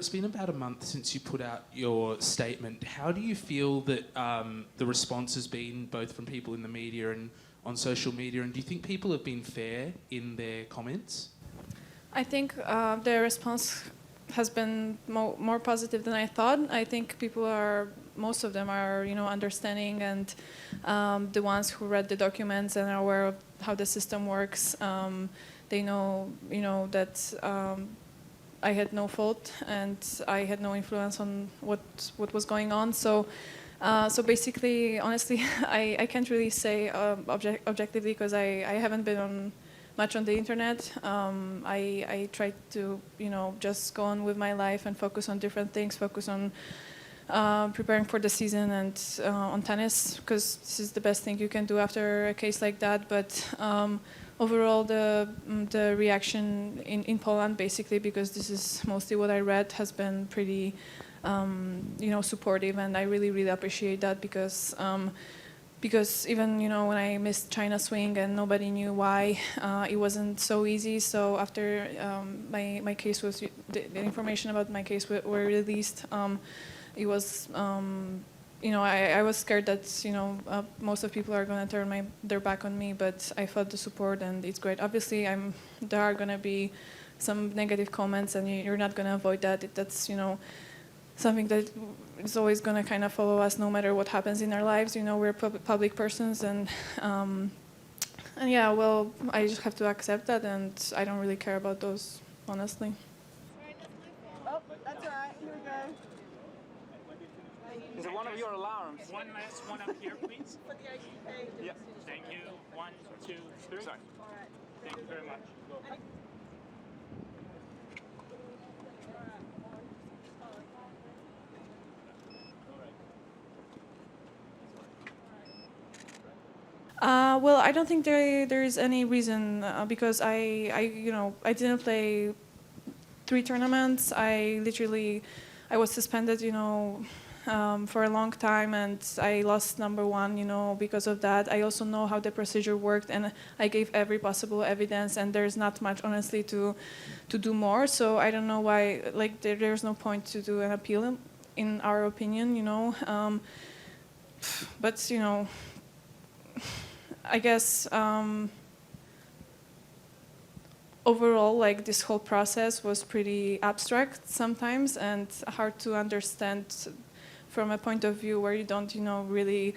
It's been about a month since you put out your statement. How do you feel that the response has been, both from people in the media and on social media, and do you think people have been fair in their comments? I think the response has been more positive than I thought. I think most of them are, understanding, and the ones who read the documents and are aware of how the system works, they know, that I had no fault and I had no influence on what was going on. So basically, honestly, I can't really say objectively, because I haven't been much on the internet. I tried to, just go on with my life and focus on different things, focus on preparing for the season and on tennis, because this is the best thing you can do after a case like that. But overall, the reaction in Poland, basically, because this is mostly what I read, has been pretty, supportive, and I really, really appreciate that, because even, when I missed China swing and nobody knew why, it wasn't so easy. So after my case was, the information about my case were released, it was, I was scared that, most of people are going to turn their back on me, but I felt the support, and it's great. Obviously, there are going to be some negative comments, and you're not going to avoid that. That's, something that is always going to kind of follow us no matter what happens in our lives. We're public persons, and yeah, well, I just have to accept that, and I don't really care about those, honestly. Oh, that's all right. Here we go. Is it one of your alarms? One last one up here, please. For the ATP. Yeah. Thank you. 1, 2, 3. Sorry. All right. Thank you very much. Well, I don't think there is any reason, because I didn't play 3 tournaments. I was suspended, for a long time, and I lost number 1, because of that. I also know how the procedure worked, and I gave every possible evidence, and there's not much, honestly, to do more. So I don't know why, there's no point to do an appeal, in our opinion, but, I guess overall, this whole process was pretty abstract sometimes, and hard to understand from a point of view where you don't, really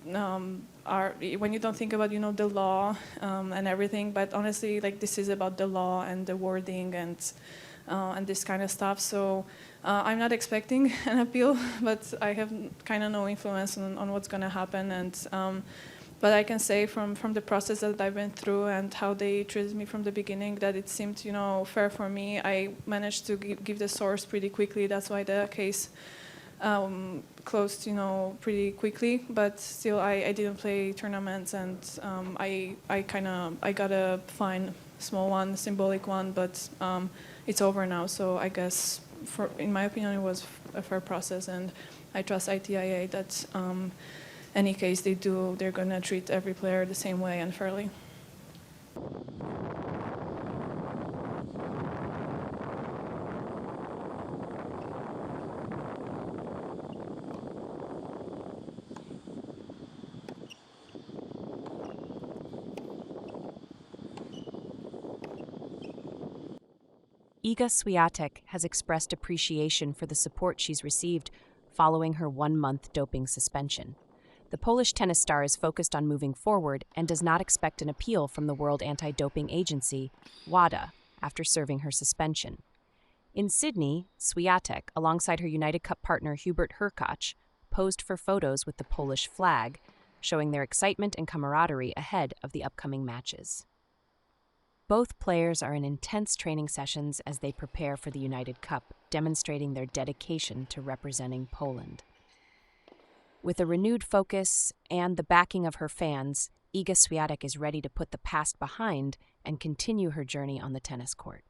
when you don't think about, the law and everything. But honestly, this is about the law and the wording and this kind of stuff. So I'm not expecting an appeal, but I have kind of no influence on what's going to happen. And but I can say from the process that I went through and how they treated me from the beginning, that it seemed, fair for me. I managed to give the source pretty quickly. That's why the case closed, pretty quickly. But still, I didn't play tournaments, and I got a fine, small one, symbolic one, but it's over now. So I guess, in my opinion, it was a fair process, and I trust ITIA that any case they do, they're going to treat every player the same way and fairly. Iga Swiatek has expressed appreciation for the support she's received following her 1-month doping suspension. The Polish tennis star is focused on moving forward and does not expect an appeal from the World Anti-Doping Agency, WADA, after serving her suspension. In Sydney, Swiatek, alongside her United Cup partner Hubert Hurkacz, posed for photos with the Polish flag, showing their excitement and camaraderie ahead of the upcoming matches. Both players are in intense training sessions as they prepare for the United Cup, demonstrating their dedication to representing Poland. With a renewed focus and the backing of her fans, Iga Swiatek is ready to put the past behind and continue her journey on the tennis court.